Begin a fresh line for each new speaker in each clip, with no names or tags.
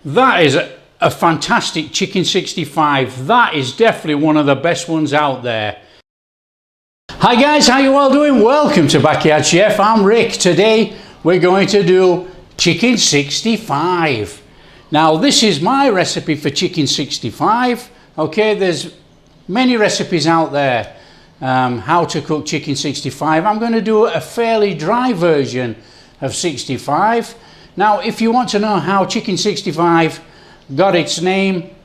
That is a fantastic chicken 65. That is definitely one of the best ones out there. Hi guys, how you all doing? Welcome to Backyard Chef. I'm Rick. Today we're going to do chicken 65. Now this is my recipe for chicken 65. Okay, there's many recipes out there how to cook chicken 65. I'm going to do a fairly dry version of 65. Now if you want to know how chicken 65 got its name,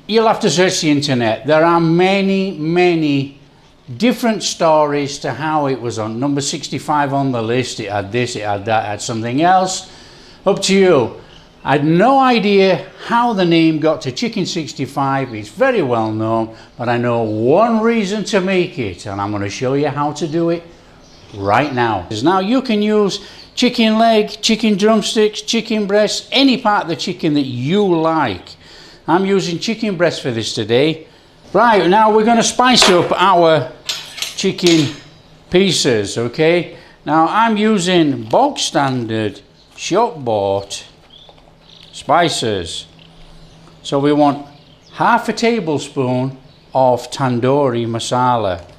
you'll have to search the internet. There are many different stories to how it was on number 65 on the list. It had this, it had that, it had something else. Up to you. I had no idea how the name got to chicken 65. It's very well known, but I know one reason to make it, and I'm going to show you how to do it right now. Now you can use chicken leg, chicken drumsticks, chicken breast, any part of the chicken that you like. I'm using chicken breast for this today. Right, now we're going to spice up our chicken pieces, okay? Now I'm using bog standard shop bought spices. So we want half a tablespoon of Tandoori masala.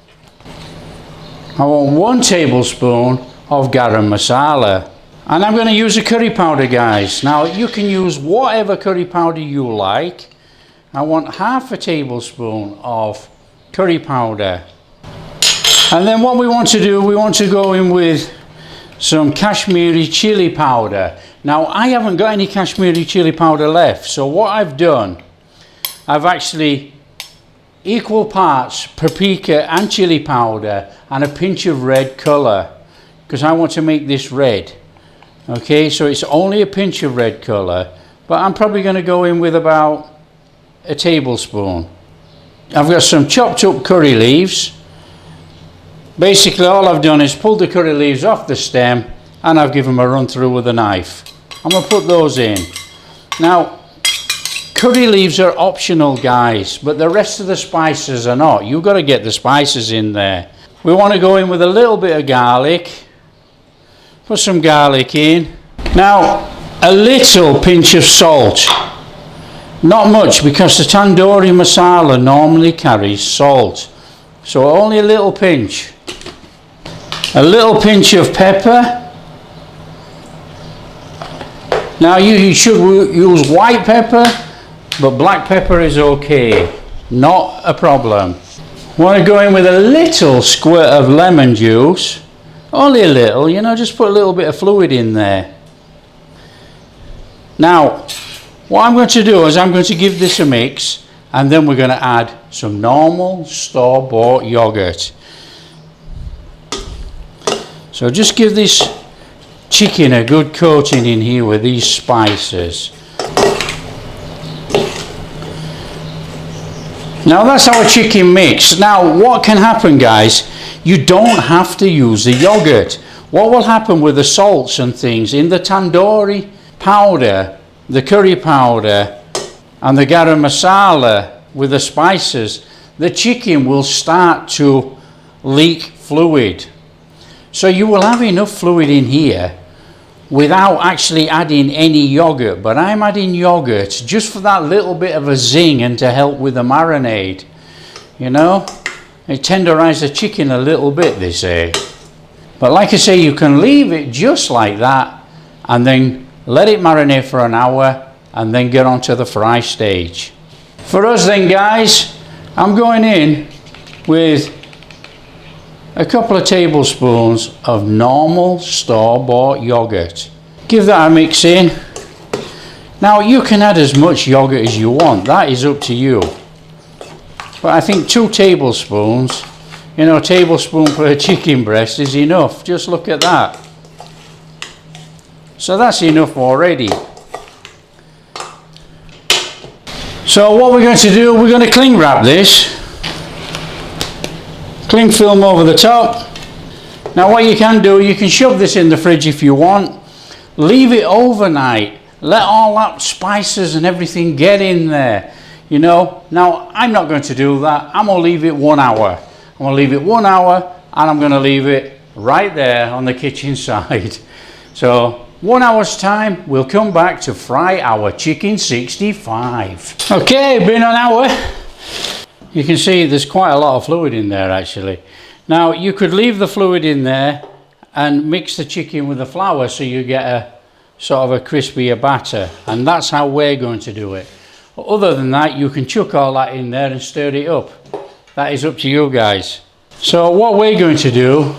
I want 1 tablespoon of Garam masala. And I'm going to use a curry powder, guys. Now you can use whatever curry powder you like. I want half a tablespoon of curry powder. And then what we want to do, we want to go in with some Kashmiri chili powder. Now I haven't got any Kashmiri chili powder left, so what I've done, I've actually equal parts paprika and chili powder and a pinch of red colour, because I want to make this red. Okay, so it's only a pinch of red colour, but I'm probably going to go in with about a tablespoon. I've got some chopped up curry leaves. Basically all I've done is pulled the curry leaves off the stem and I've given them a run through with a knife. I'm going to put those in. Now curry leaves are optional, guys, but the rest of the spices are not. You've got to get the spices in there. We want to go in with a little bit of garlic. Put some garlic in. Now a little pinch of salt. Not much, because the Tandoori masala normally carries salt. So only a little pinch. A little pinch of pepper. Now you should use white pepper, but black pepper is okay. Not a problem. Want to go in with a little squirt of lemon juice. Only a little, you know, just put a little bit of fluid in there. Now what I'm going to do is I'm going to give this a mix, and then we're going to add some normal store-bought yogurt. So just give this chicken a good coating in here with these spices. Now that's our chicken mix. Now what can happen, guys, you don't have to use the yogurt. What will happen with the salts and things in the tandoori powder, the curry powder and the garam masala with the spices, the chicken will start to leak fluid. So you will have enough fluid in here without actually adding any yogurt, but I'm adding yogurt just for that little bit of a zing and to help with the marinade. You know, it tenderizes the chicken a little bit, they say. But like I say, you can leave it just like that and then let it marinate for an hour and then get on to the fry stage. For us then, guys, I'm going in with a couple of tablespoons of normal store-bought yogurt. Give that a mix in. Now you can add as much yogurt as you want, that is up to you. But I think 2 tablespoons, you know, a tablespoon for a chicken breast is enough. Just look at that. So that's enough already. So what we're going to do, we're going to cling wrap this. Cling film over the top. Now what you can do, you can shove this in the fridge if you want. Leave it overnight. Let all that spices and everything get in there. You know, now I'm not going to do that. I'm going to leave it 1 hour. I'm going to leave it 1 hour and I'm going to leave it right there on the kitchen side. So 1 hour's time, we'll come back to fry our chicken 65. Okay, been an hour. You can see there's quite a lot of fluid in there actually. Now you could leave the fluid in there and mix the chicken with the flour so you get a sort of a crispier batter, and that's how we're going to do it. Other than that, you can chuck all that in there and stir it up. That is up to you guys. So what we're going to do,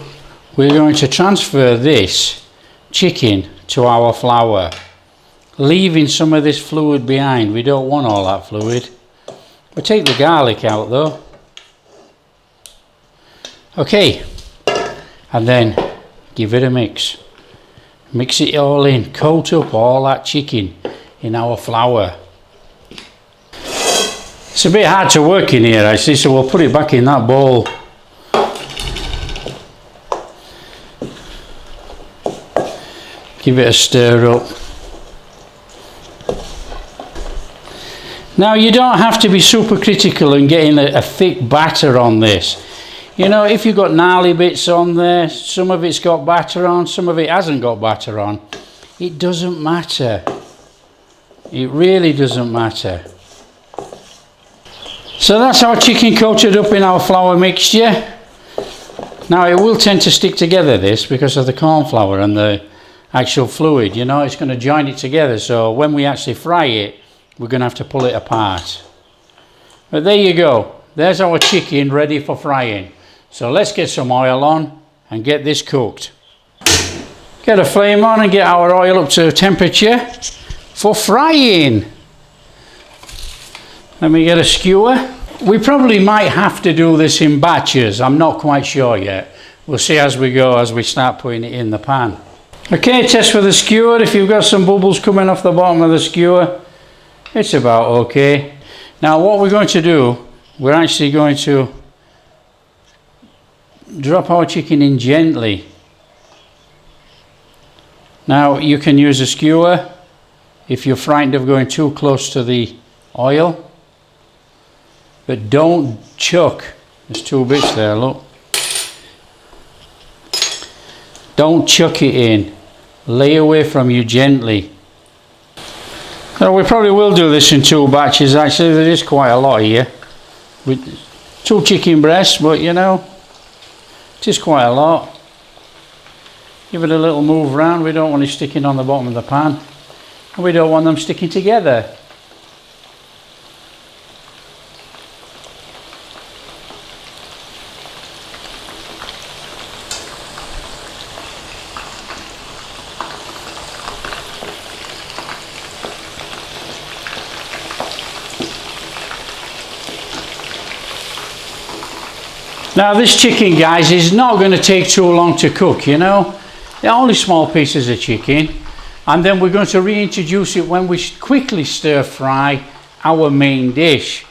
we're going to transfer this chicken to our flour, leaving some of this fluid behind. We don't want all that fluid. We'll take the garlic out though. Okay, and then give it a mix. Mix it all in, coat up all that chicken in our flour. It's a bit hard to work in here actually, so we'll put it back in that bowl. Give it a stir up. Now you don't have to be super critical and getting a thick batter on this. You know, if you've got gnarly bits on there, some of it's got batter on, some of it hasn't got batter on, it doesn't matter. It really doesn't matter. So that's our chicken coated up in our flour mixture. Now it will tend to stick together, this, because of the corn flour and the actual fluid. You know, it's going to join it together, so when we actually fry it, we're going to have to pull it apart. But there you go. There's our chicken ready for frying. So let's get some oil on and get this cooked. Get a flame on and get our oil up to temperature for frying. Let me get a skewer. We probably might have to do this in batches. I'm not quite sure yet. We'll see as we go, as we start putting it in the pan. Okay, test with the skewer. If you've got some bubbles coming off the bottom of the skewer, it's about okay. Now what we're going to do, we're actually going to drop our chicken in gently. Now you can use a skewer if you're frightened of going too close to the oil, but don't chuck. There's two bits there, look. Don't chuck it in. Lay away from you gently. Now we probably will do this in 2 batches actually. There is quite a lot here with 2 chicken breasts, but you know, it is quite a lot. Give it a little move round. We don't want it sticking on the bottom of the pan, and we don't want them sticking together. Now this chicken, guys, is not going to take too long to cook, you know. They're only small pieces of chicken, and then we're going to reintroduce it when we quickly stir fry our main dish.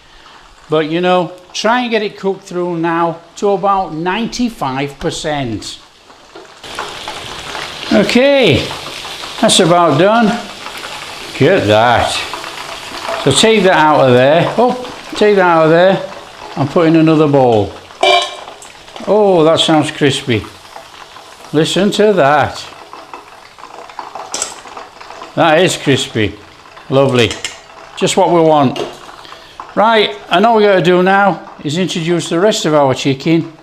But you know, try and get it cooked through now to about 95%. Okay, that's about done. Look at that. So take that out of there. Oh, take that out of there and put in another bowl. Oh, that sounds crispy. Listen to that. That is crispy. Lovely. Just what we want. Right, and all we got to do now is introduce the rest of our chicken.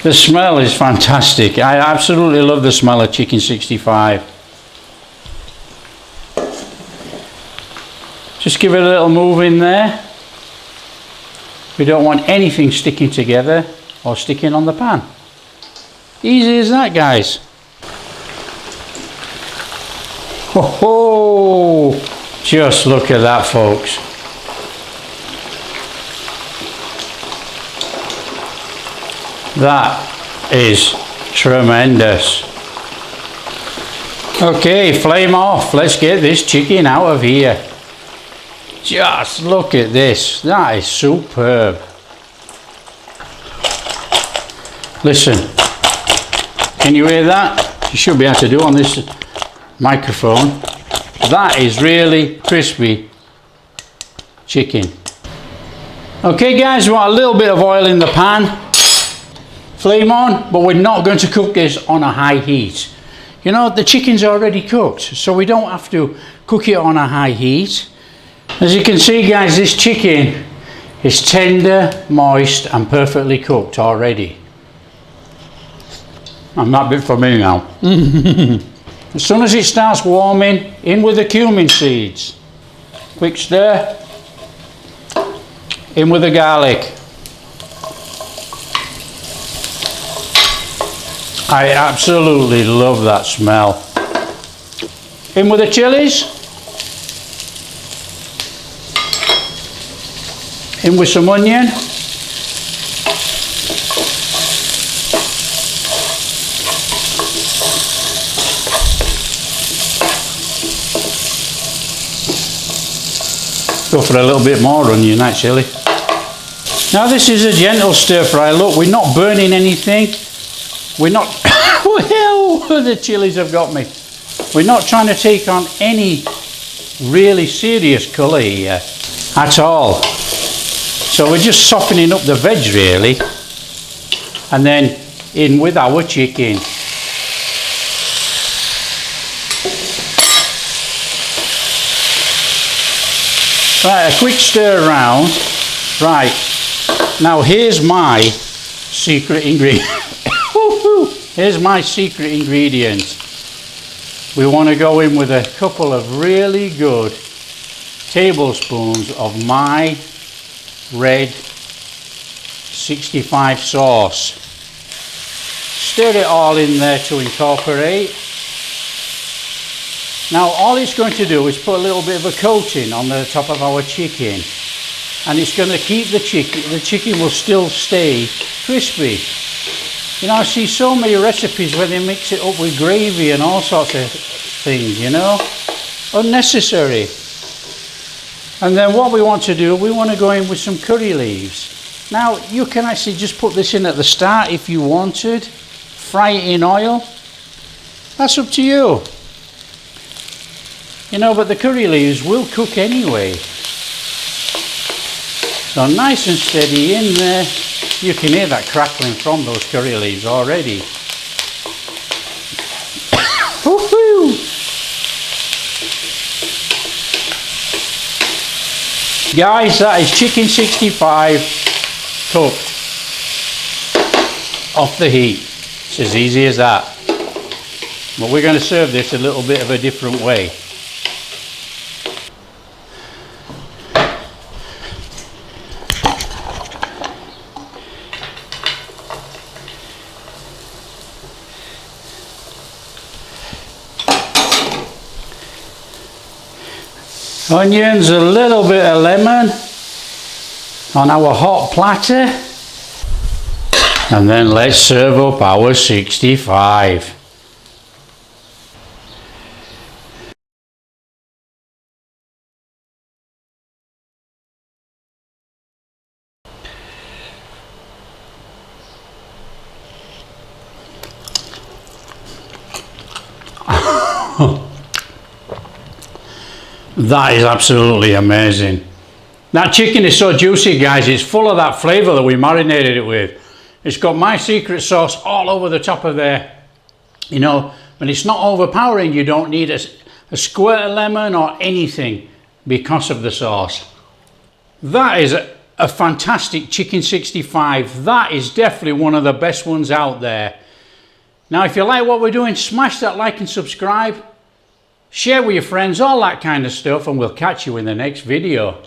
The smell is fantastic. I absolutely love the smell of chicken 65. Just give it a little move in there. We don't want anything sticking together or sticking on the pan. Easy as that, guys. Ho ho! Just look at that, folks. That is tremendous. Okay, flame off. Let's get this chicken out of here. Just look at this. That is superb. Listen. Can you hear that? You should be able to do on this microphone. That is really crispy chicken. Okay guys, we want a little bit of oil in the pan. Flame on, but we're not going to cook this on a high heat. You know, the chicken's already cooked, so we don't have to cook it on a high heat. As you can see guys, this chicken is tender, moist and perfectly cooked already. And that bit for me now. As soon as it starts warming, in with the cumin seeds. Quick stir. In with the garlic. I absolutely love that smell. In with the chillies. In with some onion. Go for a little bit more onion actually. Now this is a gentle stir fry. Look, we're not burning anything. We're not, well, the chilies have got me. We're not trying to take on any really serious colour here at all. So we're just softening up the veg really. And then in with our chicken. Right, a quick stir around. Right, now here's my secret ingredient. Here's my secret ingredient. We want to go in with a couple of really good tablespoons of my red 65 sauce. Stir it all in there to incorporate. Now all it's going to do is put a little bit of a coating on the top of our chicken, and it's going to keep the chicken will still stay crispy. You know, I see so many recipes where they mix it up with gravy and all sorts of things, you know, unnecessary. And then what we want to do, we want to go in with some curry leaves. Now you can actually just put this in at the start if you wanted, fry it in oil, that's up to you. You know, but the curry leaves will cook anyway. So nice and steady in there. You can hear that crackling from those curry leaves already. Woohoo! Guys, that is chicken 65 cooked off the heat. It's as easy as that. But we're going to serve this a little bit of a different way. Onions, a little bit of lemon on our hot platter, and then let's serve up our 65. That is absolutely amazing. That chicken is so juicy guys, it's full of that flavour that we marinated it with. It's got my secret sauce all over the top of there. You know, but it's not overpowering. You don't need a squirt of lemon or anything because of the sauce. That is a fantastic chicken 65. That is definitely one of the best ones out there. Now if you like what we're doing, smash that like and subscribe. Share with your friends, all that kind of stuff, and we'll catch you in the next video.